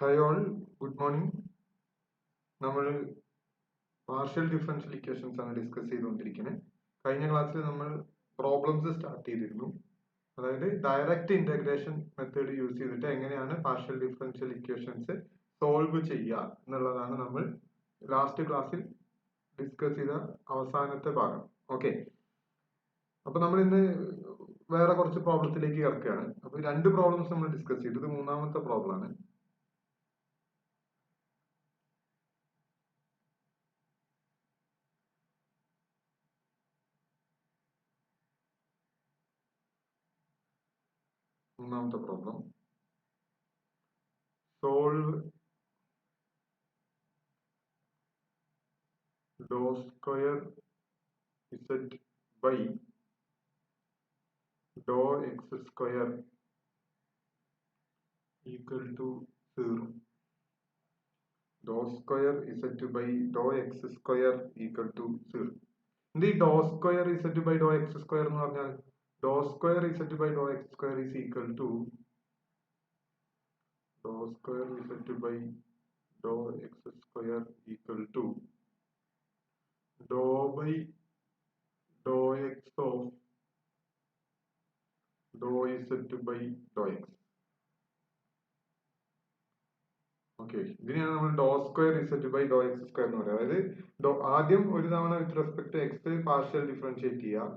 Hi all, good morning. നമ്മൾ partial differential equations ആണ് discuss ചെയ്തുകൊണ്ടിരിക്കുന്നത്. കഴിഞ്ഞ ക്ലാസ്സിൽ നമ്മൾ പ്രോബ്ലംസ് സ്റ്റാർട്ട് ചെയ്തിരുന്നു. അതായത് ഡയറക്റ്റ് ഇന്റഗ്രേഷൻ മെത്തേഡ് യൂസ് ചെയ്തിട്ട് എങ്ങനെയാണ് പാർഷ്യൽ ഡിഫറൻഷ്യൽ ഇക്വേഷൻസ് സോൾവ് ചെയ്യുക എന്നുള്ളതാണ് നമ്മൾ ലാസ്റ്റ് ക്ലാസ്സിൽ ഡിസ്കസ് ചെയ്ത അവസാനത്തെ ഭാഗം. ഓക്കെ, അപ്പൊ നമ്മൾ ഇന്ന് വേറെ കുറച്ച് പ്രോബ്ലത്തിലേക്ക് കിടക്കുകയാണ്. അപ്പൊ രണ്ട് പ്രോബ്ലംസ് നമ്മൾ ഡിസ്കസ് ചെയ്തു. ഇത് മൂന്നാമത്തെ പ്രോബ്ലം ആണ്. മൂന്നാമത്തെ problem solve Dr square z by Dr x square equal to 0. Dr square z by Dr x square equal to 0. എന്ത് ഈ do square z by Dr x square എന്ന് പറഞ്ഞാൽ do square z by Dr x square is equal to do square z by Dr x square equal to do by Dr x of Dr z by Dr x. Okay, ഇതിനെയാണ് നമ്മൾ ഡോ square z by Dr x square എന്ന് പറയുന്നത്. അതായത് ആദ്യം ഒരു തവണ with respect to x partial differentiate ചെയ്യുക,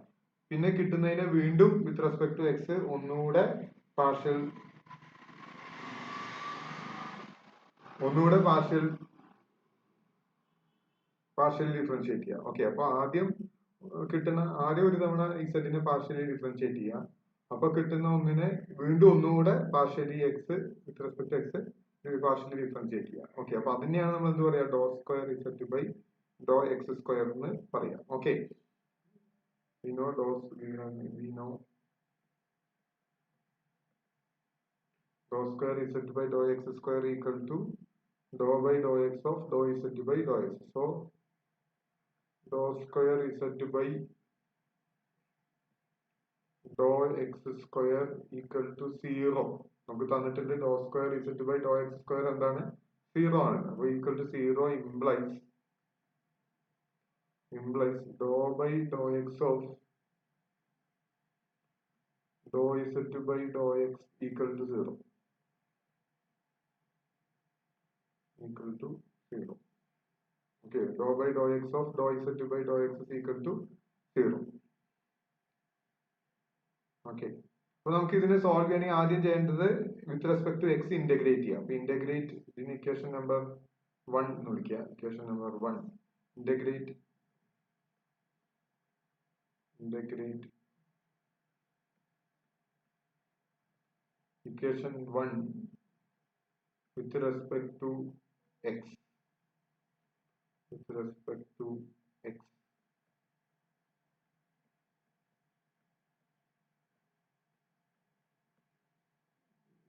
പിന്നെ കിട്ടുന്നതിനെ വീണ്ടും വിത്ത് റെസ്പെക്ട് ടു എക്സ് ഒന്നുകൂടെ പാർഷ്യൽ ഡിഫറൻഷിയേറ്റ് ചെയ്യുക. ഓക്കെ, അപ്പൊ ആദ്യം ഒരു തവണ ഇസഡിനെ പാർഷ്യലി ഡിഫറൻഷിയേറ്റ് ചെയ്യുക. അപ്പൊ കിട്ടുന്ന ഒന്നിനെ വീണ്ടും ഒന്നുകൂടെ partially x with respect to x partially differentiate ചെയ്യുക. ഓക്കെ, അപ്പൊ അതിനെയാണ് നമ്മൾ എന്ത് പറയാ, do square z by Dr x square എന്ന് പറയാം. Okay, we know do square z by Dr x square equal to do by Dr x of Dr z by Dr x. So do square z by Dr x square equal to 0. നമുക്ക് തന്നിട്ടുണ്ട് do square z by Dr x square എന്താണ്, 0 ആണ്. അപ്പൊ equal to 0 implies doh by Dr x of Dr z by Dr x equal to 0. Okay, doh by Dr x of Dr z by Dr x equal to 0. Okay, അപ്പൊ നമുക്ക് ഇതിനെ solve ചെയ്യണമെങ്കിൽ ആദ്യം ചെയ്യേണ്ടത് with respect to x integrate ചെയ്യാം. അപ്പൊ integrate ഇതിന് equation number 1 എന്ന് വിളിക്കുക. Equation number 1 integrate equation 1 with respect to x.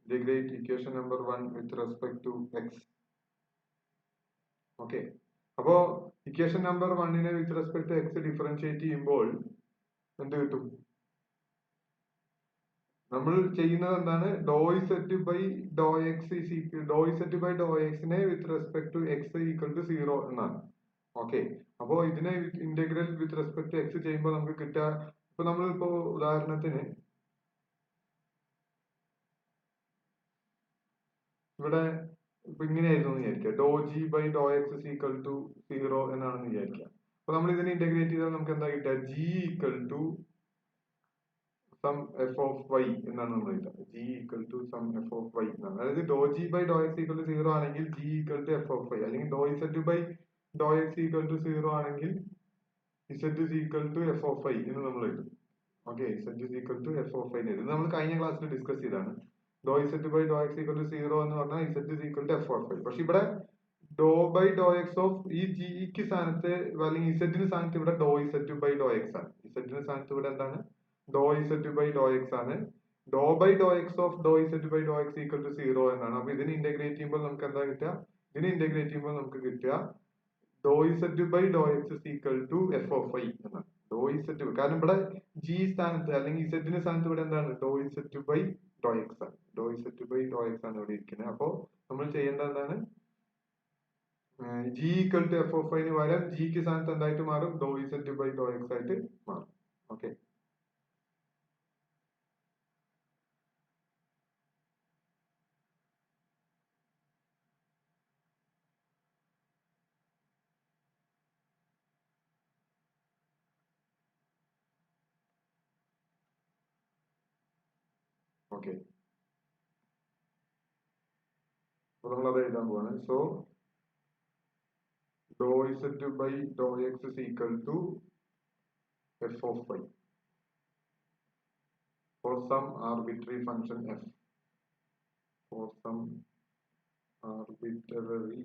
Integrate equation number 1 with respect to x. Okay, അപ്പോ ഇക്വേഷൻ നമ്പർ 1നെ with respect to x differentiate ചെയ്യുമ്പോൾ എന്ത് കിട്ടും? നമ്മൾ ചെയ്യുന്നത് എന്താണ്, do z by Dr x do z by do എക്സിനെ with respect to x equal to 0 എന്നാണ്. ഓക്കെ, അപ്പോ ഇതിനെ integral with respect to x ചെയ്യുമ്പോൾ നമുക്ക് കിട്ടുക, ഇപ്പൊ നമ്മളിപ്പോ ഉദാഹരണത്തിന് ഇവിടെ ഇപ്പൊ ഇങ്ങനെയായിരുന്നു എന്ന് വിചാരിക്കുക, do g by Dr x equal to 0 എന്നാണെന്ന് വിചാരിക്കുക. അപ്പൊ നമ്മൾ ഇതിനെ ഇന്റഗ്രേറ്റ് ചെയ്താൽ നമുക്ക് എന്താ കിട്ടുക, g equal to some f of y എന്നാണ് നമ്മൾ എഴുതുക. G equal to some f of y എന്നാണ്. അതായത് do g by Dr x equal to 0 ആണെങ്കിൽ g equal to f of y, അല്ലെങ്കിൽ do z by Dr x equal to 0 ആണെങ്കിൽ z is equal to f of y എന്ന് നമ്മൾ എഴുതും. Okay, z is equal to f of y ഇത് നമ്മൾ കഴിഞ്ഞ ക്ലാസ്സിൽ ഡിസ്കസ് ചെയ്താണ്. Do z by Dr x equal to 0 എന്ന് പറഞ്ഞാൽ z is equal to f of y. പക്ഷെ ഇവിടെ do by Dr x of ഈ ജിക്ക് സ്ഥാനത്ത് അല്ലെങ്കിൽ ഇസഡിന് സ്ഥാനത്ത് ഇവിടെ do z by Dr x ആണ്. ഇസഡിന് സ്ഥാനത്ത് ഇവിടെ എന്താണ്, ഡോ ഇസഡ് ബൈ ഡോ എക്സ് ആണ്. Do by Dr x of do z by Dr x equal to 0 എന്നാണ്. അപ്പൊ ഇതിന് ഇന്റഗ്രേറ്റ് ചെയ്യുമ്പോൾ നമുക്ക് എന്താ കിട്ടുക, നമുക്ക് കിട്ടുക do z by Dr x equal to f of y എന്നാണ്. ഡോ ഇസഡ്, കാരണം ഇവിടെ ജി സ്ഥാനത്ത് അല്ലെങ്കിൽ ഇസഡിന് സ്ഥാനത്ത് ഇവിടെ എന്താണ്, ഡോ ഇസഡ് ബൈ ഡോ എക്സ് ആണ്. Doh z by Dr x ആണ് ഇവിടെ ഇരിക്കുന്നത്. അപ്പോ നമ്മൾ ചെയ്യേണ്ടത് എന്താണ്? G equal to f of ഐന് പകരം ജിക്ക് സ്ഥാനത്ത് എന്തായിട്ട് മാറും? ഡോ ഇസെറ്റ് ബൈ ഡോ എക്സ് ആയിട്ട് മാറും. ഓക്കെ, ഓക്കെ, അപ്പൊ നമ്മളത് എഴുതാൻ പോവാണ്. So do z by Dr x is equal to f of i for some arbitrary function f, for some arbitrary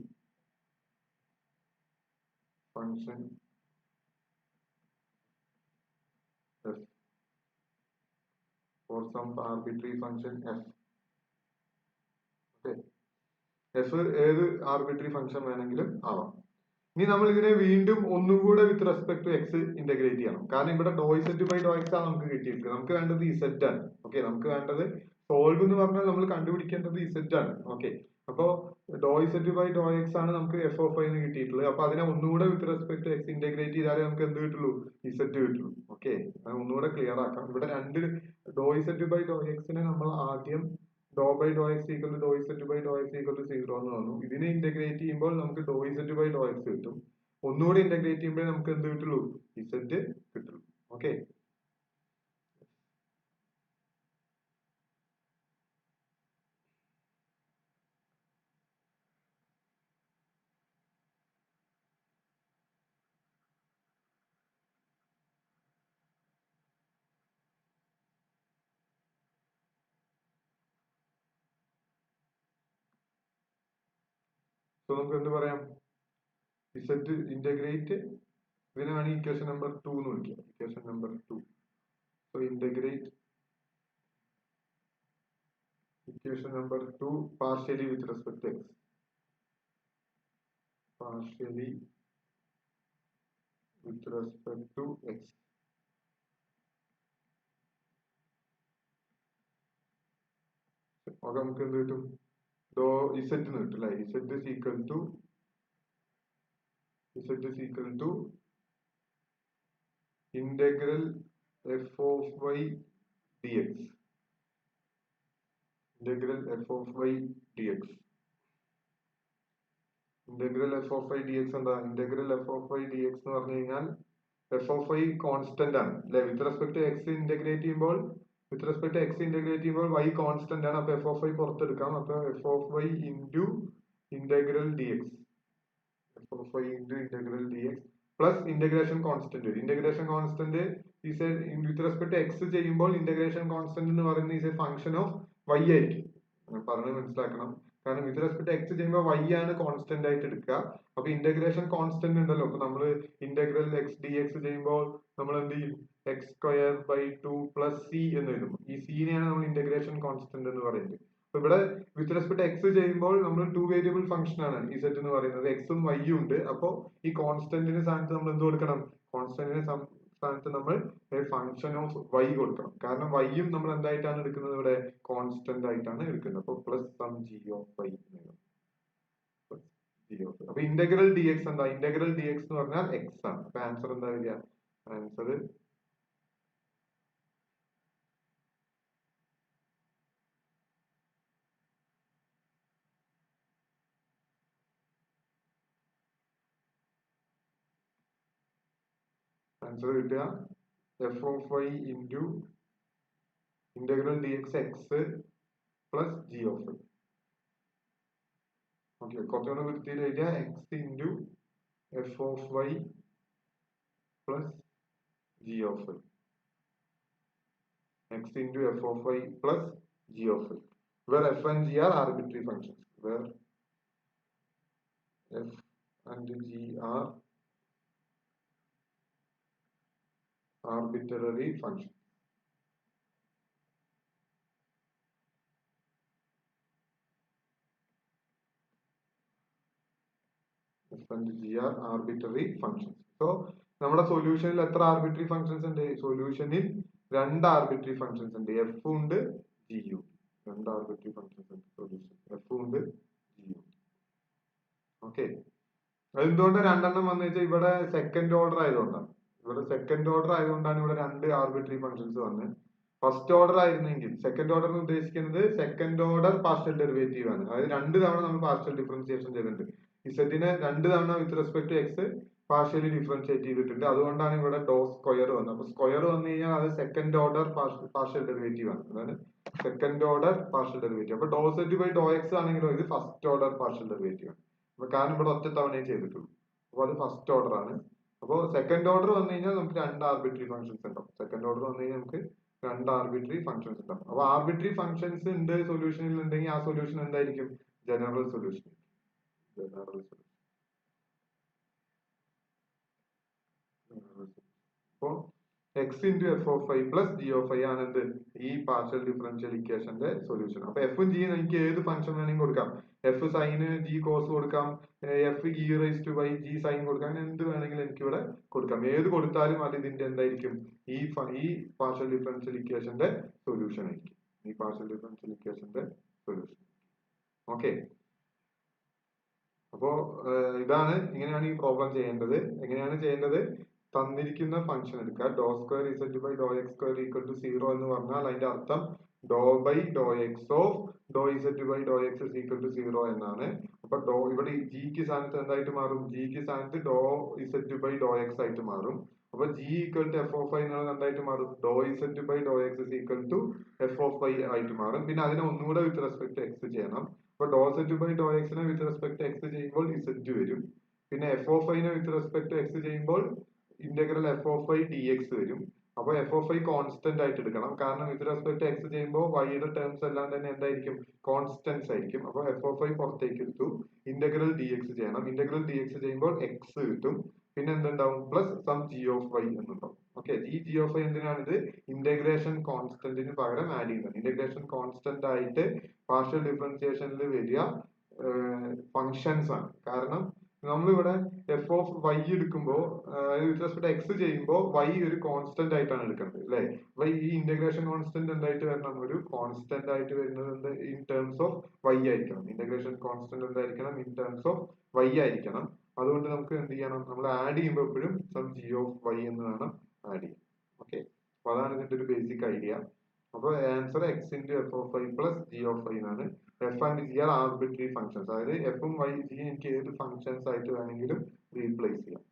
function f, for some arbitrary function f. Okay, f ഏത് arbitrary function വേണമെങ്കിലും ആവാം. ഇനി നമ്മൾ ഇതിനെ വീണ്ടും ഒന്നും കൂടെ with respect to x integrate ചെയ്യണം. കാരണം ഇവിടെ ഡോ ഇസെറ്റ് ബൈ ഡോ എക്സ് ആണ് നമുക്ക് കിട്ടിയിരിക്കുന്നത്. നമുക്ക് വേണ്ടത് ഇസെറ്റ് ആണ്. ഓക്കെ, നമുക്ക് വേണ്ടത് സോൾവ് എന്ന് പറഞ്ഞാൽ നമ്മൾ കണ്ടുപിടിക്കേണ്ടത് ഇസെറ്റ് ആണ്. ഓക്കെ, അപ്പോ ഡോ ഇസെറ്റ് ബൈ ഡോ എക്സ് ആണ് നമുക്ക് എഫ് ഓഫ് ഐ എന്ന് കിട്ടിയിട്ടുള്ളത്. അപ്പൊ അതിനെ ഒന്നുകൂടെ with respect to x integrate ചെയ്താലേ നമുക്ക് എന്ത് കിട്ടുള്ളൂ? ഇസെറ്റ് കിട്ടുള്ളൂ. ഓക്കെ, അത് ഒന്നുകൂടെ ക്ലിയർ ആക്കാം. ഇവിടെ രണ്ട് ഡോ ഇസെറ്റ് ബൈ ഡോ എക്സിനെ നമ്മൾ ആദ്യം do by Dr x equal to do z by Dr x equal to 0 എന്ന് വന്നു. ഇതിനെ ഇന്റഗ്രേറ്റ് ചെയ്യുമ്പോൾ നമുക്ക് ഡോ ഇസെറ്റ് ബൈ ഡോ എക്സ് കിട്ടും. ഒന്നുകൂടി ഇന്റഗ്രേറ്റ് ചെയ്യുമ്പോഴേ നമുക്ക് എന്ത് കിട്ടുള്ളൂ? ഇസെറ്റ് കിട്ടുള്ളൂ. ഓക്കെ, സോ നമുക്ക് എന്ത് പറയാം? ഇസെറ്റ് ഇന്റഗ്രേറ്റ്, ഇതിനാണ് ഇക്വേഷൻ നമ്പർ 2 എന്ന് വിളിക്കുക. Equation number 2. So integrate equation number 2 partially with respect to x, partially with respect to x. അപ്പൊ നമുക്ക് എന്ത് കിട്ടും? ഡോ ഇസെറ്റ് എന്ന് കിട്ടും അല്ലെ? Z is equal to integral f of y d x, integral f of y d x. Integral f of i d x എന്താ? Integral f of i d x എന്ന് പറഞ്ഞു കഴിഞ്ഞാൽ എഫ് ഓഫ് ഐ കോൺസ്റ്റന്റ് ആണ് അല്ലെ? With respect to x integrate ചെയ്യുമ്പോൾ y constant ആണ്. അപ്പൊ f of y പുറത്തെടുക്കാം. അപ്പൊ f of y into integral d x, f of y into integral d x plus integration constant. Integration constant is a with respect to x ചെയ്യുമ്പോൾ integration constant എന്ന് പറയുന്നത് is a function of y ആയിരിക്കും. പറഞ്ഞ് മനസ്സിലാക്കണം. കാരണം with respect x ചെയ്യുമ്പോൾ y ആണ് constant ആയിട്ട് എടുക്കുക. അപ്പൊ ഇന്റഗ്രേഷൻ കോൺസ്റ്റന്റ് ഉണ്ടല്ലോ. അപ്പൊ നമ്മൾ ഇന്റഗ്രൽ എക്സ് ഡി എക്സ് ചെയ്യുമ്പോൾ നമ്മൾ എന്ത് ചെയ്യും? X square by 2 plus c എന്ന് എഴുതും. ഈ സീനെയാണ് നമ്മൾ ഇന്റഗ്രേഷൻ കോൺസ്റ്റന്റ് എന്ന് പറയുന്നത്. അപ്പൊ ഇവിടെ വിത്ത് റെസ്പെക്ട് എക്സ് ചെയ്യുമ്പോൾ നമ്മൾ 2 വേരിയബിൾ ഫംഗ്ഷൻ ആണ് ഇസെറ്റ് എന്ന് പറയുന്നത്. എക്സും വൈയും ഉണ്ട്. അപ്പൊ ഈ കോൺസ്റ്റന്റിന് സ്ഥാനത്ത് നമ്മൾ എന്ത് കൊടുക്കണം? കോൺസ്റ്റന്റിന് സ്ഥാനത്ത് നമ്മൾ ഫംഗ്ഷൻ ഓഫ് വൈ കൊടുക്കണം. കാരണം വൈയും നമ്മൾ എന്തായിട്ടാണ് എടുക്കുന്നത്? ഇവിടെ കോൺസ്റ്റന്റ് ആയിട്ടാണ് എടുക്കുന്നത്. അപ്പൊ plus some g of y. അപ്പൊ ഇന്റഗ്രൽ ഡി എക്സ് എന്താ? ഇന്റഗ്രൽ ഡി എക്സ് എന്ന് പറഞ്ഞാൽ എക്സ് ആണ്. അപ്പൊ ആൻസർ എന്താ വരിക? ആൻസർ കിട്ടുക f of y into integral d x x plus g of y. Okay, കുറച്ചുകൂടെ വൃത്തിയിൽ എഴുതിയ x into f of y plus g of y, x into f of y plus g of y, where f and g are arbitrary functions, where f and g are arbitrary functions. F and g are arbitrary functions. So നമ്മുടെ സൊല്യൂഷനിൽ എത്ര arbitrary functions ഉണ്ട്? സൊല്യൂഷനിൽ 2 arbitrary functions ഉണ്ട്. F ഉണ്ട് ജിയും. 2 arbitrary functions ഉണ്ട് solution. F ഉണ്ട് ഓക്കെ. അതെന്തുകൊണ്ട് രണ്ടെണ്ണം വന്നു വെച്ചാൽ ഇവിടെ സെക്കൻഡ് ഓർഡർ ആയതുകൊണ്ടാണ്. ഇവിടെ രണ്ട് ആർബിട്രറി ഫംഗ്ഷൻസ് വന്നത്. ഫസ്റ്റ് ഓർഡർ ആയിരുന്നെങ്കിൽ, സെക്കൻഡ് ഓർഡർ എന്ന് ഉദ്ദേശിക്കുന്നത് സെക്കൻഡ് ഓർഡർ പാർഷ്യൽ ഡെറിവേറ്റീവ് ആണ്. അതായത് രണ്ട് തവണ നമ്മൾ പാർഷ്യൽ ഡിഫറൻസിയേഷൻ ചെയ്തിട്ടുണ്ട്. ഇസഡിനെ രണ്ട് തവണ with respect to x partially differentiate ചെയ്തിട്ടുണ്ട്. അതുകൊണ്ടാണ് ഇവിടെ ഡോ സ്ക്വയർ വന്നത്. അപ്പൊ സ്ക്വയർ വന്നു കഴിഞ്ഞാൽ അത് സെക്കൻഡ് ഓർഡർ പാർഷ്യൽ ഡെറിവേറ്റീവ് ആണ്. അതായത് സെക്കൻഡ് ഓർഡർ പാർഷ്യൽ ഡെറിവേറ്റീവ്. അപ്പൊ do z by Dr X ആണെങ്കിലോ ഇത് ഫസ്റ്റ് ഓർഡർ പാർഷ്യൽ ഡെറിവേറ്റീവ് ആണ്. അപ്പൊ കാരണം ഇവിടെ ഒറ്റ തവണയെ ചെയ്തിട്ടുള്ളൂ. അപ്പൊ അത് ഫസ്റ്റ് ഓർഡർ ആണ്. അപ്പോൾ സെക്കൻഡ് ഓർഡർ വന്നു കഴിഞ്ഞാൽ നമുക്ക് രണ്ട് ആർബിട്രറി ഫംഗ്ഷൻസ് ഉണ്ടാവും. സെക്കൻഡ് ഓർഡർ വന്നു കഴിഞ്ഞാൽ നമുക്ക് രണ്ട് ആർബിട്രറി ഫംഗ്ഷൻസ് ഉണ്ടാവും. അപ്പൊ ആർബിട്രറി ഫംഗ്ഷൻസ് ഉണ്ട് സൊല്യൂഷനിൽ ഉണ്ടെങ്കിൽ ആ സൊല്യൂഷൻ എന്തായിരിക്കും? General solution. അപ്പോ x into f of I plus g of i ആണ് എന്ത്? ഈ പാർഷ്യൽ ഡിഫറൻഷ്യൽ ഇക്വേഷന്റെ സൊല്യൂഷൻ. അപ്പൊ എഫും ജിയും എനിക്ക് ഏത് ഫംഗ്ഷൻ വേണമെങ്കിൽ കൊടുക്കാം. എഫ് സൈന് ജി കോസ് കൊടുക്കാം, f e raise to y g sine കൊടുക്കാം, അങ്ങനെ എന്ത് വേണമെങ്കിലും എനിക്ക് ഇവിടെ കൊടുക്കാം. ഏത് കൊടുത്താലും അത് ഇതിന്റെ എന്തായിരിക്കും? ഈ പാർഷ്യൽ ഡിഫറൻഷ്യൽ ഇക്വേഷന്റെ സൊല്യൂഷൻ ആയിരിക്കും. ഈ പാർഷ്യൽ ഡിഫറൻഷ്യൽ ഇക്വേഷന്റെ സൊല്യൂഷൻ. ഓക്കെ. അപ്പോ ഇങ്ങനെയാണ് ഈ പ്രോബ്ലം ചെയ്യേണ്ടത്. എങ്ങനെയാണ് ചെയ്യേണ്ടത്? തന്നിരിക്കുന്ന ഫംഗ്ഷൻ എടുക്കുക. Do square z by Dr x square equal to 0 എന്ന് പറഞ്ഞാൽ അതിന്റെ അർത്ഥം do by Dr x of do z by Dr x is equal to 0 എന്നാണ്. അപ്പൊ ഇവിടെ ജിക്ക് സ്ഥാനത്ത് എന്തായിട്ട് മാറും? ജിക്ക് സ്ഥാനത്ത് do z by Dr x ആയിട്ട് മാറും. അപ്പൊ g equal to f of i എന്നുള്ളത് എന്തായിട്ട് മാറും? Do z by Dr x is equal to f of i ആയിട്ട് മാറും. പിന്നെ അതിനെ ഒന്നുകൂടെ വിത്ത് റെസ്പെക്ട് എക്സ് ചെയ്യണം. അപ്പൊ ഡോ സെറ്റ് ബൈ ഡോ എക്സിനെ വിത്ത് റെസ്പെക്ട് എക്സ് ചെയ്യുമ്പോൾ ഇസഡ് വരും. പിന്നെ എഫ് ഓഫ് ഐനെ വിത്ത് റെസ്പെക്ട് എക്സ് ചെയ്യുമ്പോൾ integral f of i d x വരും. അപ്പൊ എഫ് ഓഫ് ഐ കോൺസ്റ്റന്റ് ആയിട്ട് എടുക്കണം. കാരണം വിത്ത് റെസ്പെക്ട് എക്സ് ചെയ്യുമ്പോൾ വൈയുടെ ടേംസ് എല്ലാം തന്നെ എന്തായിരിക്കും? കോൺസ്റ്റന്റ്സ് ആയിരിക്കും. അപ്പൊ എഫ് ഓഫ് ഐ പുറത്തേക്ക് എടുത്തു. ഇന്റഗ്രൽ ഡി എക്സ് ചെയ്യണം. ഇന്റഗ്രൽ ഡി എക്സ് ചെയ്യുമ്പോൾ എക്സ് കിട്ടും. പിന്നെ എന്തുണ്ടാവും? Plus some g of y എന്നുണ്ടാവും. ഓക്കെ. ഈ ജി ഓഫ് ഐ എന്തിനാണിത്? ഇന്റഗ്രേഷൻ കോൺസ്റ്റന്റിന് പകരം ആഡ് ചെയ്യുന്നത്. ഇന്റഗ്രേഷൻ കോൺസ്റ്റന്റ് ആയിട്ട് പാർഷ്യൽ ഡിഫറൻസിയേഷനിൽ വരിക ഫങ്ഷൻസ് ആണ്. കാരണം നമ്മളിവിടെ എഫ് ഓഫ് വൈ എടുക്കുമ്പോൾ വിത്ത് റെസ്പെക്ട് എക്സ് ചെയ്യുമ്പോൾ വൈ ഒരു കോൺസ്റ്റന്റ് ആയിട്ടാണ് എടുക്കേണ്ടത് അല്ലെ? അപ്പൊ ഈ ഇന്റഗ്രേഷൻ കോൺസ്റ്റന്റ് എന്തായിട്ട് വരണം? ഒരു കോൺസ്റ്റന്റ് ആയിട്ട് വരുന്നത് എന്ത്? ഇൻ ടേംസ് ഓഫ് വൈ ആയിരിക്കണം. ഇന്റഗ്രേഷൻ കോൺസ്റ്റന്റ് എന്തായിരിക്കണം? ഇൻ ടേംസ് ഓഫ് വൈ ആയിരിക്കണം. അതുകൊണ്ട് നമുക്ക് എന്ത് ചെയ്യണം? നമ്മൾ ആഡ് ചെയ്യുമ്പോൾ എപ്പോഴും സം ജി ഓഫ് വൈ എന്ന് വേണം ആഡ് ചെയ്യാൻ. ഓക്കെ. അപ്പൊ അതാണ് ഇതിന്റെ ഒരു ബേസിക് ഐഡിയ. അപ്പൊ answer x into f of I plus g of i എന്നാണ്. F and g are arbitrary functions. അതായത് എഫും വൈ ജി എനിക്ക് ഏത് ഫംഗ്ഷൻസ് ആയിട്ട് വേണമെങ്കിലും റീപ്ലേസ് ചെയ്യാം.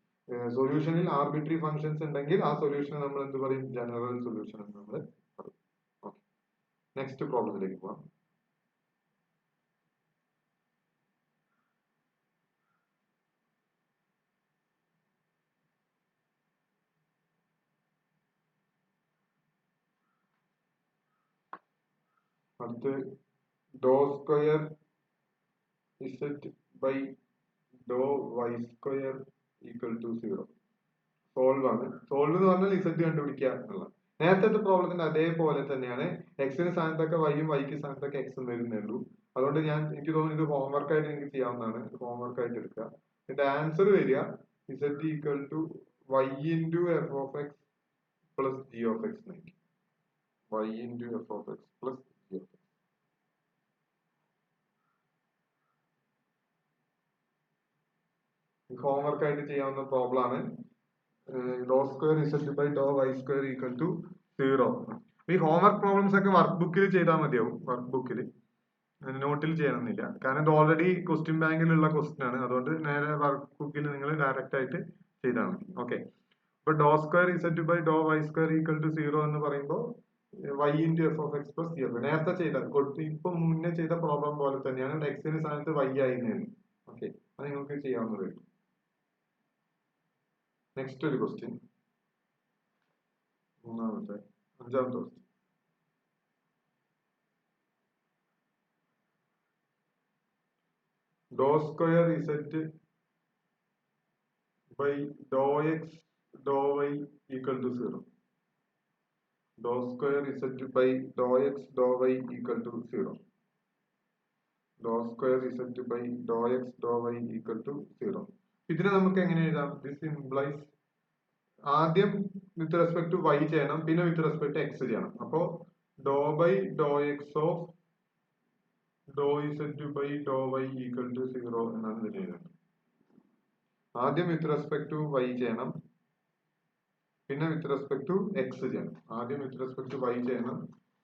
സൊല്യൂഷനിൽ ആർബിട്രറി ഫംഗ്ഷൻസ് ഉണ്ടെങ്കിൽ ആ സൊല്യൂഷനെ നമ്മൾ എന്ത് പറയും? ജനറൽ സൊല്യൂഷൻ എന്ന് നമ്മൾ പറയും. ഓക്കെ. നെക്സ്റ്റ് പ്രോബ്ലത്തിലേക്ക് പോവാം. അടുത്ത് do square z by Dr y square equal to 0. Solve ആണ്. സോൾവ് എന്ന് പറഞ്ഞാൽ ഇസഡ് കണ്ടുപിടിക്കുക എന്നുള്ള. നേരത്തെ പ്രോബ്ലത്തിന്റെ അതേപോലെ തന്നെയാണ്. എക്സിന് സ്ഥാനത്തൊക്കെ വൈയും വൈക്ക് സ്ഥാനത്തൊക്കെ എക്സും വരുന്നേ ഉള്ളൂ. അതുകൊണ്ട് എനിക്ക് തോന്നുന്നു ഇത് ഹോംവർക്ക് ആയിട്ട് എനിക്ക് ചെയ്യാവുന്നതാണ്. ഹോംവർക്ക് ആയിട്ട് എടുക്കുക. ഇതിന്റെ ആൻസർ വരിക z equal to y into f of x plus g of x എന്നായിരിക്കും. Y into f of x plus g of x. Homework ആയിട്ട് ചെയ്യാവുന്ന പ്രോബ്ലം ആണ്. Do square z by Dr y square equal to 0. ഈ homework problems ഒക്കെ work ബുക്കിൽ ചെയ്താൽ മതിയാവും. Work ബുക്കിൽ, നോട്ടിൽ ചെയ്യണമെന്നില്ല. കാരണം ഇത് ഓൾറെഡി ക്വസ്റ്റ്യൻ ബാങ്കിലുള്ള ക്വസ്റ്റ്യൻ ആണ്. അതുകൊണ്ട് നേരെ വർക്ക് ബുക്കിൽ നിങ്ങൾ ഡയറക്റ്റ് ആയിട്ട് ചെയ്താൽ മതി. ഓക്കെ. ഇപ്പൊ do square z by Dr y square equal to 0 എന്ന് പറയുമ്പോൾ y into f of x plus g of. നേരത്തെ ചെയ്ത ഇപ്പൊ മുന്നേ ചെയ്ത പ്രോബ്ലം പോലെ തന്നെയാണ്. എക്സിന് സ്ഥാനത്ത് വൈ ആയിരുന്നു. ഓക്കെ. അത് നിങ്ങൾക്ക് ചെയ്യാവുന്നതേ. നെക്സ്റ്റ് ഒരു ക്വസ്റ്റ്യൻ, അഞ്ചാമത്തെ question. Doh square z by Dr x doh y equal to 0. Dr square z by Dr x doh y equal to 0. Dr square z by Dr x doh y equal to 0. ഇതിനെ നമുക്ക് എങ്ങനെ എഴുതാം? This implies ആദ്യം with respect to y ചെയ്യണം, പിന്നെ with respect to x ചെയ്യണം. അപ്പോ doh by Dr x of doh z by Dr y equal to 0 എന്നാണ് ഇതിൽ എഴുതുന്നത്. ആദ്യം വിത്ത് റെസ്പെക്ട് ടു വൈ ചെയ്യണം, പിന്നെ വിത്ത് റെസ്പെക്ട് ടു എക്സ് ചെയ്യണം. ആദ്യം വിത്ത് റെസ്പെക്ട് ടു വൈ ചെയ്യണം,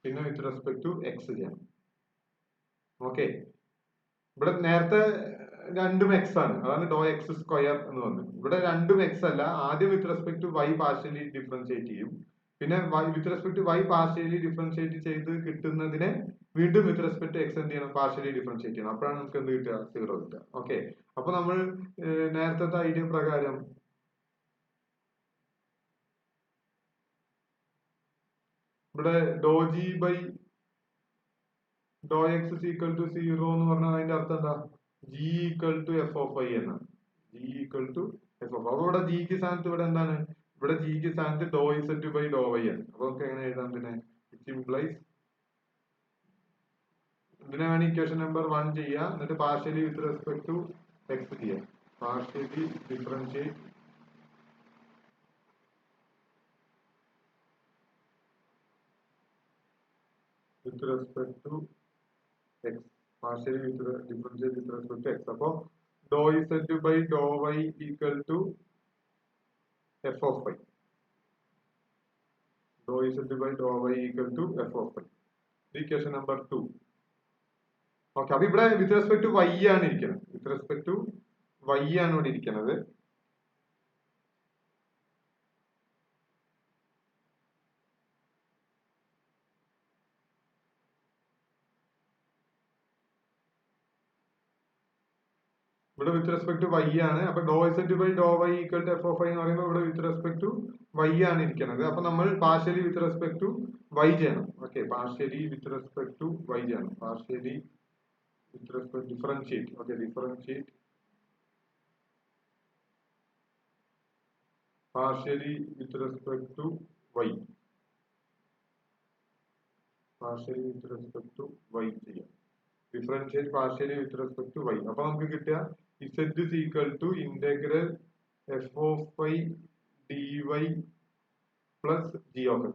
പിന്നെ വിത്ത് റെസ്പെക്ട് ടു എക്സ് ചെയ്യണം. ഓക്കെ, ഇവിടെ നേരത്തെ രണ്ടും എക്സ് ആണ്, അതാണ് ഡോ എക്സ് സ്ക്വയർ എന്ന് പറഞ്ഞത്. ഇവിടെ രണ്ടും എക്സ് അല്ല, ആദ്യം with respect to y partially differentiate ചെയ്യും, പിന്നെ with respect to y partially differentiate ചെയ്ത് കിട്ടുന്നതിനെ വീണ്ടും വിത്ത് റെസ്പെക്ട് ടു എക്സ് എന്ത് ചെയ്യണം, പാർഷ്യലി ഡിഫറൻഷിയേറ്റ് ചെയ്യണം. അപ്പോഴാണ് നമുക്ക് എന്ത് കിട്ടുക, 0 കിട്ടുക. ഓക്കെ, അപ്പൊ നമ്മൾ നേരത്തെ ഐഡിയ പ്രകാരം ഇവിടെ doh g by Dr x equal to 0 എന്ന് പറഞ്ഞാൽ അതിന്റെ അർത്ഥം എന്താ, g equal to f of i എന്നാണ്. G equal to f of. അപ്പൊ ഇവിടെ ജിക്ക് സ്ഥാനത്ത് ഇവിടെ എന്താണ്, ഇവിടെ ജിക്ക് സ്ഥാനത്ത് ഡോ ഇസെറ്റ് ബൈ ഡോ വൈ ആണ്. അപ്പൊ നമുക്ക് എങ്ങനെ എഴുതാം ഇതിനെ, ഇറ്റ് ഇംപ്ലൈസ്, ഇതിനെ വേണം ഇക്വേഷൻ നമ്പർ 1 ചെയ്യാം, എന്നിട്ട് partially with respect to x ചെയ്യാം. Partially differentiate with respect to x, partially with differentiate with respect to x. അപ്പൊ doh z by Dr y equal to f of y. Doh z by Dr y equal to f of y. Equation number 2. Okay, അപ്പൊ ഇവിടെ വിത്ത് respect to y ആണ് ഇരിക്കുന്നത്. വിത്ത് respect to y ആണ് ഇവിടെ ഇരിക്കുന്നത്. ഇവിടെ വിത്ത് respect to y ആണ്. അപ്പൊ doh z by Dr y equal to f of y എന്ന് പറയുമ്പോൾ ഇവിടെ വിത്ത് റെസ്പെക്ട് ടു വൈ ആണ് ഇരിക്കുന്നത്. അപ്പൊ നമ്മൾ partially with respect to y ചെയ്യണം. Okay, partially with respect to y ചെയ്യണം. Partially with respect differentiate. Okay, differentiate partially with respect to y. Partially with respect to y ചെയ്യാം. Differentiate partially with respect to y. അപ്പൊ നമുക്ക് കിട്ടുക z is equal to integral f of y dy plus g of x.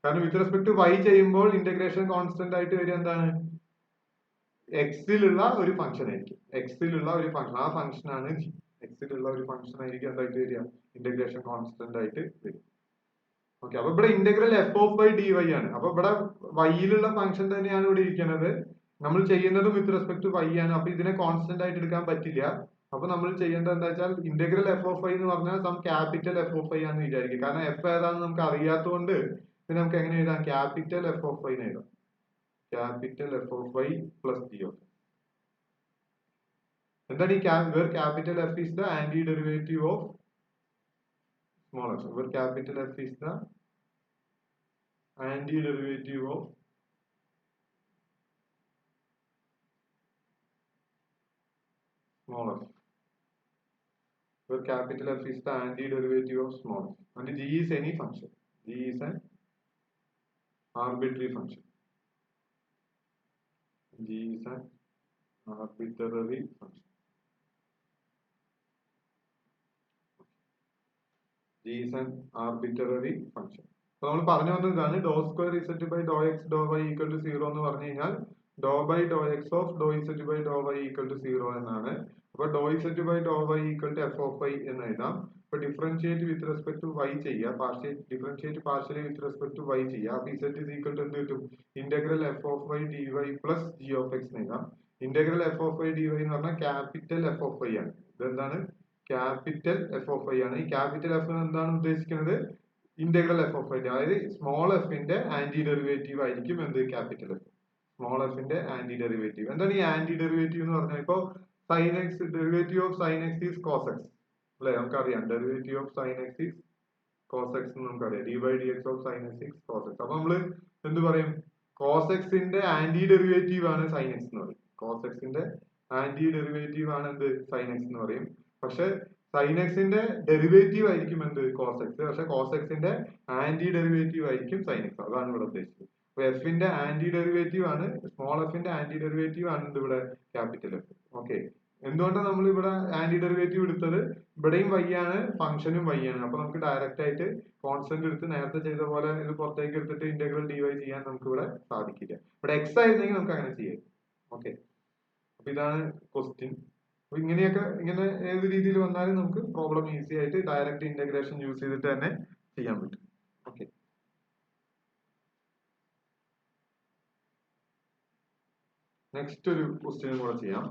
കാരണം with respect to Y ചെയ്യുമ്പോൾ integration constant ആയിട്ട് വരിക എന്താണ്, എക്സിലുള്ള ഒരു ഫംഗ്ഷൻ ആയിരിക്കും. എക്സിലുള്ള ഒരു ഫംഗ്ഷൻ, ആ ഫംഗ്ഷൻ ആണ് ജി. എക്സിലുള്ള ഒരു ഫംഗ്ഷൻ ആയിരിക്കും എന്തായിട്ട് വരിക, ഇന്റഗ്രേഷൻ കോൺസ്റ്റന്റ് ആയിട്ട് വരും. ഓക്കെ, അപ്പൊ ഇവിടെ integral f of y d y ആണ്. അപ്പൊ ഇവിടെ വൈയിലുള്ള ഫംഗ്ഷൻ തന്നെയാണ് ഇവിടെ ഇരിക്കുന്നത്. നമ്മൾ ചെയ്യുന്നതും വിത്ത് റെസ്പെക്ട് ടു വൈ ആണ്. അപ്പൊ ഇതിനെ കോൺസ്റ്റന്റ് ആയിട്ട് എടുക്കാൻ പറ്റില്ല. അപ്പൊ നമ്മൾ ചെയ്യേണ്ടത് എന്താ വെച്ചാൽ ഇന്റഗ്രൽ എഫ് ഓഫ് ഐ എന്ന് പറഞ്ഞാൽ some capital f of y ആണെന്ന് വിചാരിക്കും. കാരണം എഫ് ഏതാണെന്ന് നമുക്ക് അറിയാത്തതുകൊണ്ട് പിന്നെ നമുക്ക് എങ്ങനെ എഴുതാം, ക്യാപിറ്റൽ എഫ് ഓഫ് ഐ എഴുതാം. Capital f of I plus g of. എന്താണ് ഈ capital f is the anti derivative of small f. where capital F is the antiderivative of small f. Where capital F is the antiderivative of small f. And G is any function. G is an arbitrary function. G is an arbitrary function. G is an arbitrary function. So നമ്മൾ പറഞ്ഞു വന്നത് ഇതാണ്, doh square z by Dr x doh y equal to 0 എന്ന് പറഞ്ഞു കഴിഞ്ഞാൽ doh by Dr x of doh z by Dr y equal to 0 എന്നാണ്. അപ്പൊ doh z by Dr y equal to f of y എന്ന് എഴുതാം. അപ്പൊ differentiate with respect to y ചെയ്യുക, differentiate partially with respect to y ചെയ്യുക. അപ്പൊ z is equal to എന്ത് കിട്ടും, integral f of y d y plus g of x എഴുതാം. Integral f of y d y എന്ന് പറഞ്ഞാൽ capital f of Y ആണ്. ഇതെന്താണ്, ക്യാപിറ്റൽ എഫ് ഓഫ് ഐ ആണ്. ഈ ക്യാപിറ്റൽ എഫ് എന്താണ് ഉദ്ദേശിക്കുന്നത്, ഇന്റഗ്രൽ എഫ് ഓഫ് ഐ, അതായത് സ്മോൾ എഫിന്റെ ആന്റി ഡെറിവേറ്റീവ് ആയിരിക്കും എന്ത്, ക്യാപിറ്റൽ എഫ്. സ്മോൾ എഫിന്റെ ആന്റി ഡെറിവേറ്റീവ്. എന്താണ് ഈ ആന്റി ഡെറിവേറ്റീവ് എന്ന് പറഞ്ഞാൽ, ഇപ്പൊ sine x, derivative of sine x is cos x അല്ലെ, നമുക്കറിയാം. Derivative of sine x is cos x എന്ന് നമുക്കറിയാം. D by d x of sine x is cos x. അപ്പൊ നമ്മള് എന്ത് പറയും, കോസ് എക്സിന്റെ ആന്റി ഡെറിവേറ്റീവ് ആണ് സൈൻ എക്സ് എന്ന് പറയും. കോസ് എക്സിന്റെ ആന്റി ഡെറിവേറ്റീവ് ആണ് എന്ത്, സൈൻ എക്സ് എന്ന് പറയും. പക്ഷെ സൈൻ എക്സിന്റെ ഡെറിവേറ്റീവ് ആയിരിക്കും എന്ത്, കോസ് എക്സ്. പക്ഷെ കോസ് എക്സിന്റെ ആന്റി ഡെറിവേറ്റീവ് ആയിരിക്കും സൈൻ എക്സ്. അതാണ് ഇവിടെ ഉദ്ദേശിച്ചത്. അപ്പൊ എഫിന്റെ ആന്റി ഡെറിവേറ്റീവ് ആണ്, സ്മോൾ എഫിന്റെ ആന്റി ഡെറിവേറ്റീവ് ആണ് ഇവിടെ ക്യാപിറ്റൽ എഫ്. ഓക്കെ, എന്തുകൊണ്ടാണ് നമ്മൾ ഇവിടെ ആന്റി ഡെറിവേറ്റീവ് എടുത്തത്? ഇവിടെയും y ആണ്, ഫംഗ്ഷനും y ആണ്. അപ്പൊ നമുക്ക് ഡയറക്റ്റ് ആയിട്ട് കോൺസ്റ്റന്റ് എടുത്ത് നേരത്തെ ചെയ്ത പോലെ ഇത് പുറത്തേക്ക് എടുത്തിട്ട് ഇന്റഗ്രൽ dy ചെയ്യാൻ നമുക്ക് ഇവിടെ സാധിക്കില്ല. ഇവിടെ x ആയിരുന്നെങ്കിൽ നമുക്ക് അങ്ങനെ ചെയ്യാം. ഓക്കെ, അപ്പൊ ഇതാണ് ക്വസ്റ്റ്യൻ. അപ്പൊ ഇങ്ങനെ ഏത് രീതിയിൽ വന്നാലും നമുക്ക് പ്രോബ്ലം ഈസി ആയിട്ട് ഡയറക്റ്റ് ഇന്റഗ്രേഷൻ യൂസ് ചെയ്തിട്ട് തന്നെ ചെയ്യാൻ പറ്റും. ഓക്കെ, നെക്സ്റ്റ് ഒരു ക്വസ്റ്റ്യൻ കൂടെ ചെയ്യാം.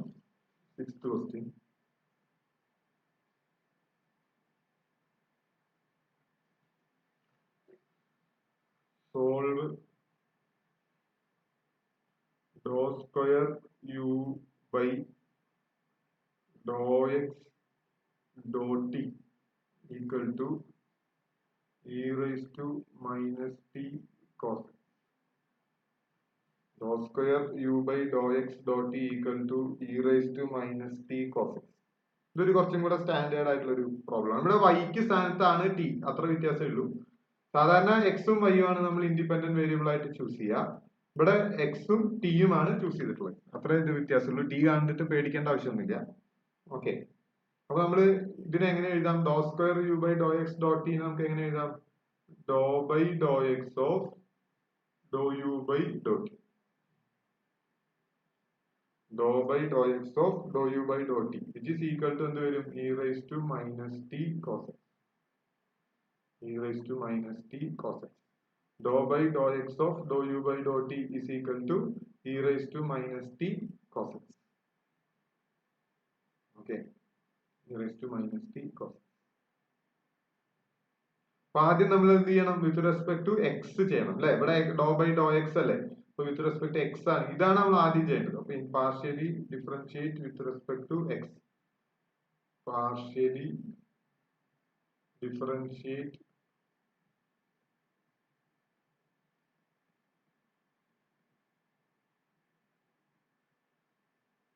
6th question. Solve Dr square u by Dr x doh t equal to e raise to minus t cos. Doh square u by Dr x doh t equal to e raise to minus t cos. ഇതൊരു കുറച്ചും കൂടെ standard ആയിട്ടുള്ള ഒരു problem ആണ്. ഇവിടെ വൈക്ക് സ്ഥാനത്താണ് T, അത്ര വ്യത്യാസമേ ഉള്ളൂ. സാധാരണ എക്സും വൈയും ആണ് നമ്മൾ ഇൻഡിപെൻഡന്റ് വേരിയബിൾ ആയിട്ട് ചൂസ് ചെയ്യുക. ഇവിടെ എക്സും ടിയും ആണ് ചൂസ് ചെയ്തിട്ടുള്ളത്. അത്രേ ഇത് വ്യത്യാസമുള്ളൂ. ടി കണ്ടിട്ട് പേടിക്കേണ്ട ആവശ്യമൊന്നുമില്ല. ഓക്കെ, അപ്പൊ നമ്മള് ഇതിനെ എങ്ങനെ എഴുതാം? Doh square u by Dr x doh t നമുക്ക് എങ്ങനെ എഴുതാം? Doh by Dr x of doh u by doh t. Doh by Dr x of doh u by doh t which is equal to എന്ത് വരും? E raise to minus t cos x. E raise to minus t cos x. Doh by Dr x of doh u by doh t is equal to e raise to minus t cos x. Okay, e raise to minus t cos. അപ്പൊ ആദ്യം നമ്മൾ എന്ത് ചെയ്യണം? വിത്ത് respect to x ചെയ്യണം അല്ലെ? ഇവിടെ do by Dr X അല്ലേ? അപ്പൊ വിത്ത് റെസ്പെക്ട് ടു എക്സ് ആണ്. ഇതാണ് നമ്മൾ ആദ്യം ചെയ്യേണ്ടത്. അപ്പൊ partially differentiate with respect to x. Partially differentiate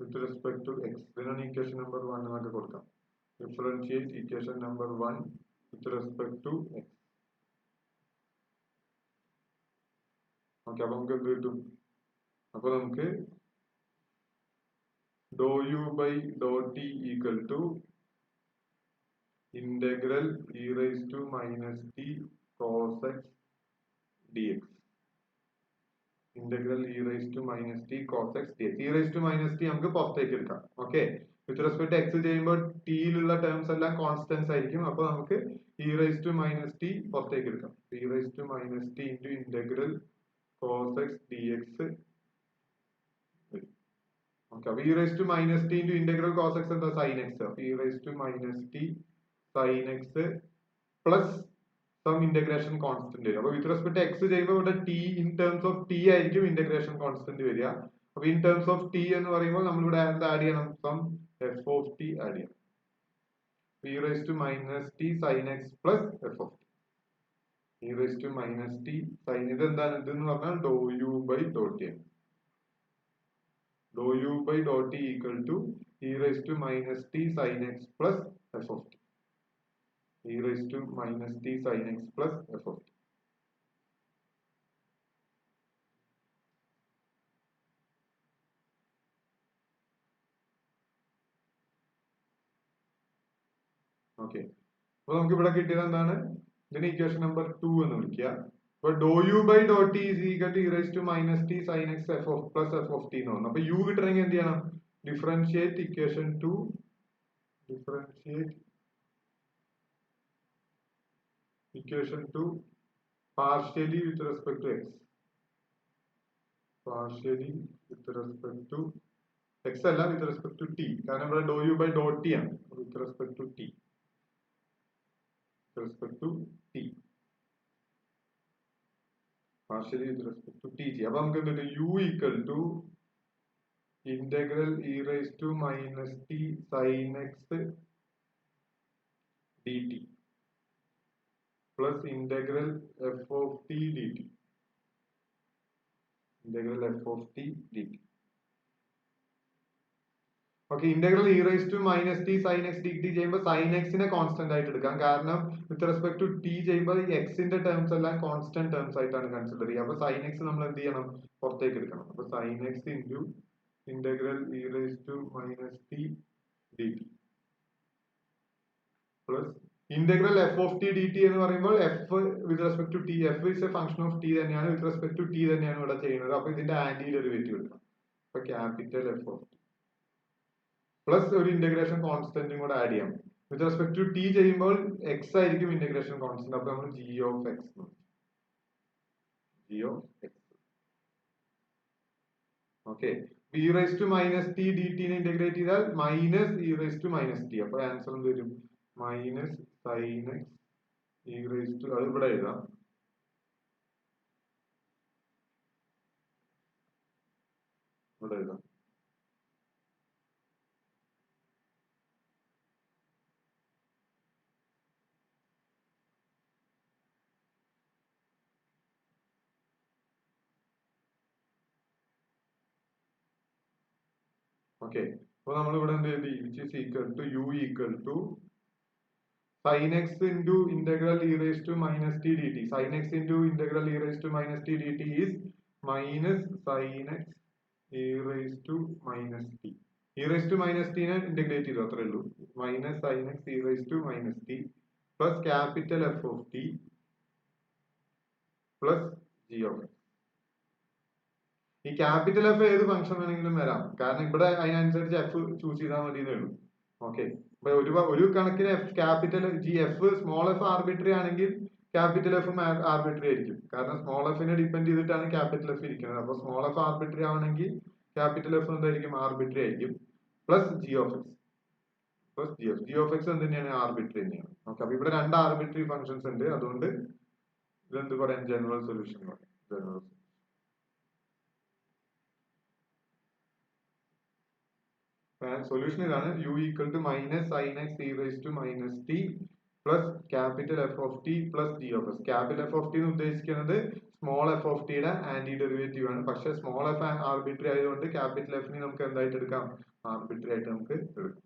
with respect to x. ഇതിനാണ് ഇക്വേഷൻ നമ്പർ 1 എന്നൊക്കെ കൊടുക്കാം. Differentiate equation number 1 with respect to x. Okay, അപ്പൊ നമുക്ക് എന്ത് കിട്ടും? അപ്പൊ നമുക്ക് doh u by doh t equal to integral e raise to minus t cos x d x. Integral e raise to minus t cos x d x. E raise to minus t നമുക്ക് പുറത്തേക്ക് എടുക്കാം. Okay, with respect to x ചെയ്യുമ്പോൾ ടിയിലുള്ള terms എല്ലാം constants ആയിരിക്കും. അപ്പൊ നമുക്ക് e raise to minus t പുറത്തേക്ക് എടുക്കാം. E raise to minus t into integral cos x d x. Okay, അപ്പൊ e raise to minus t into integral cos x എന്താ? Sine x. അപ്പൊ e raise to minus t sine x plus some integration constant വരും. അപ്പൊ with respect to x ചെയ്യുമ്പോൾ ഇവിടെ t in terms of T ആയിരിക്കും integration constant വരിക. അപ്പൊ in terms of t എന്ന് പറയുമ്പോൾ നമ്മൾ ഇവിടെ എന്താ ആഡ് ചെയ്യണം? Some f of t add ചെയ്യണം. E raise to minus t sine x plus f of t. E raise to minus t sine, ഇത് എന്താണ്? ഇത് എന്ന് പറഞ്ഞാൽ doh u by doh t ആണ്. Doh u by doh t equal to e raise to minus t sine x plus f of t. e raised to minus t sin x plus f of t. Okay, അപ്പൊ നമുക്ക് ഇവിടെ കിട്ടിയത് എന്താണ്? ഇതിന് equation number 2 എന്ന് വിളിക്കുക. അപ്പൊ doh u by doh t is equal to e raise to minus t sine x f of plus f of t എന്ന് പറഞ്ഞു. അപ്പൊ യു കിട്ടണമെങ്കിൽ എന്ത് ചെയ്യണം? Differentiate equation 2. Differentiate equation 2 partially with respect to x. Partially with respect to x അല്ല, with respect to t. കാരണം ഇവിടെ ഡോ u by doh t ആണ്. with respect to t. with respect to t. Partially with respect to t. അപ്പൊ നമുക്ക് എന്ത് കിട്ടും? u equal to integral e raised to minus t sin x dt plus integral f of t dt. Integral f of t dt. Okay, integral e raise to minus t sine x d t ചെയ്യുമ്പോൾ sine എക്സിനെ constant ആയിട്ട് എടുക്കാം. കാരണം with respect to t ചെയ്യുമ്പോൾ എക്സിന്റെ terms എല്ലാം constant terms ആയിട്ടാണ് consider ചെയ്യുക. അപ്പൊ സൈൻ എക്സ് നമ്മൾ എന്ത് ചെയ്യണം? പുറത്തേക്ക് എടുക്കണം. അപ്പൊ sine x into integral e raise to minus t dt plus integral f of t dt എന്ന് പറയുമ്പോൾ f with respect to t, f is a function of t തന്നെയാണ്, with respect to t തന്നെയാണ് ഇവിടെ ചെയ്യുന്നത്. അപ്പൊ ഇതിന്റെ anti derivative എടുക്കാം. അപ്പൊ capital f of t plus ഒരു ഇന്റഗ്രേഷൻ കോൺസ്റ്റന്റും കൂടെ ആഡ് ചെയ്യാം. വിത്ത് റെസ്പെക്ട് ടു ടി ചെയ്യുമ്പോൾ എക്സ് ആയിരിക്കും ഇന്റഗ്രേഷൻ കോൺസ്റ്റന്റ്. അപ്പൊ നമ്മൾ g of x okay. E raise to minus t d ടിനെ ഇന്റഗ്രേറ്റ് ചെയ്താൽ minus e raise to minus t. അപ്പൊ ആൻസർ എന്ത് വരും? Minus sine x e raise to, അത് ഇവിടെ എഴുതാം, ഇവിടെ എഴുതാം. ഓക്കെ. അപ്പൊ നമ്മൾ ഇവിടെ എന്ത് എഴുതി? Which is equal to u equal to sin x into integral e raised to minus t dt. Sin x into integral e raised to minus t dt is minus sin x e raised to minus t. e raised to minus t നെ integrate ചെയ്തു, അത്രേ ഉള്ളൂ. Minus sin x e raised to minus t plus capital f of t plus g of X. ഈ capital F ഏത് function വേണമെങ്കിലും വരാം, കാരണം ഇവിടെ അതിനനുസരിച്ച് എഫ് ചൂസ് ചെയ്താൽ മതി എന്നേ ഉള്ളൂ. ഓക്കെ. അപ്പൊ ഒരു കണക്കിന് F capital G F small f arbitrary ആണെങ്കിൽ ക്യാപിറ്റൽ എഫും ആർബിട്രറി ആയിരിക്കും, കാരണം സ്മോൾ എഫിനെ ഡിപ്പെൻഡ് ചെയ്തിട്ടാണ് ക്യാപിറ്റൽ എഫ് ഇരിക്കുന്നത്. അപ്പൊ സ്മോൾ എഫ് ആർബിട്രറി ആവണമെങ്കിൽ ക്യാപിറ്റൽ എഫ് എന്തായിരിക്കും? ആർബിട്രറി ആയിരിക്കും. Plus g of x, plus g of X എന്ത് തന്നെയാണ്? ആർബിട്രറി തന്നെയാണ്. ഓക്കെ. അപ്പൊ ഇവിടെ രണ്ട് ആർബിട്രറി ഫംഗ്ഷൻസ് ഉണ്ട്, അതുകൊണ്ട് ഇതെന്ത് പറയാം? ജനറൽ സൊല്യൂഷൻ പറയാം. ജനറൽ സൊല്യൂഷൻ ഇതാണ്. U equal to minus sine x e raise to minus t plus capital f of t plus g of s. Capital f of t എന്ന് ഉദ്ദേശിക്കുന്നത് സ്മോൾ എഫ് ഓഫ് ടിയുടെ anti derivative ആണ്. പക്ഷെ small f arbitrary ആയതുകൊണ്ട് capital എഫിനെ നമുക്ക് എന്തായിട്ട് എടുക്കാം? ആർബിട്രറി ആയിട്ട് നമുക്ക് എടുക്കാം.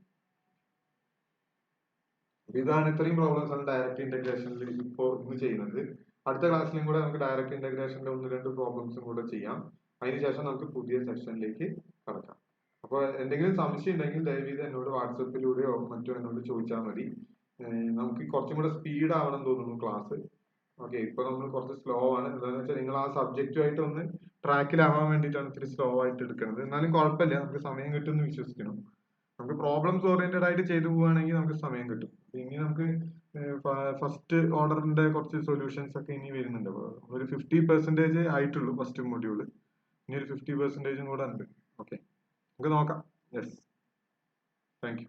ഇതാണ് ഇത്രയും പ്രോബ്ലംസ് ആണ് ഡയറക്റ്റ് ഇന്റഗ്രേഷനിൽ ഇപ്പോൾ ഇന്ന് ചെയ്യുന്നത്. അടുത്ത ക്ലാസ്സിലും കൂടെ നമുക്ക് ഡയറക്റ്റ് ഇന്റഗ്രേഷന്റെ 1-2 പ്രോബ്ലംസും കൂടെ ചെയ്യാം. അതിനുശേഷം നമുക്ക് പുതിയ സെക്ഷനിലേക്ക് കടക്കാം. അപ്പോൾ എന്തെങ്കിലും സംശയം ഉണ്ടെങ്കിൽ ദയവീത് എന്നോട് വാട്സപ്പിലൂടെയോ മറ്റോ എന്നോട് ചോദിച്ചാൽ മതി. നമുക്ക് കുറച്ചും കൂടെ സ്പീഡ് ആവണം തോന്നുന്നു ക്ലാസ്. ഓക്കെ. ഇപ്പൊ നമ്മൾ കുറച്ച് സ്ലോ ആണ്. എന്താണെന്ന് വെച്ചാൽ നിങ്ങൾ ആ സബ്ജക്റ്റുമായിട്ട് ഒന്ന് ട്രാക്കിലാവാൻ വേണ്ടിയിട്ടാണ് ഇത്തിരി സ്ലോ ആയിട്ട് എടുക്കുന്നത്. എന്നാലും കുഴപ്പമില്ല, നമുക്ക് സമയം കിട്ടുമെന്ന് വിശ്വസിക്കണം. നമുക്ക് പ്രോബ്ലംസ് ഓറിയന്റഡ് ആയിട്ട് ചെയ്തു പോവുകയാണെങ്കിൽ നമുക്ക് സമയം കിട്ടും. ഇനി നമുക്ക് ഫസ്റ്റ് ഓർഡറിന്റെ കുറച്ച് സൊല്യൂഷൻസ് ഒക്കെ ഇനി വരുന്നുണ്ട്. ഒരു 50% ആയിട്ടുള്ളൂ ഫസ്റ്റ് മൊഡ്യൂള്. ഇനി ഒരു 50% കൂടെ ഉണ്ട്. ഓക്കെ, നമുക്ക് നോക്കാം. Yes, thank you.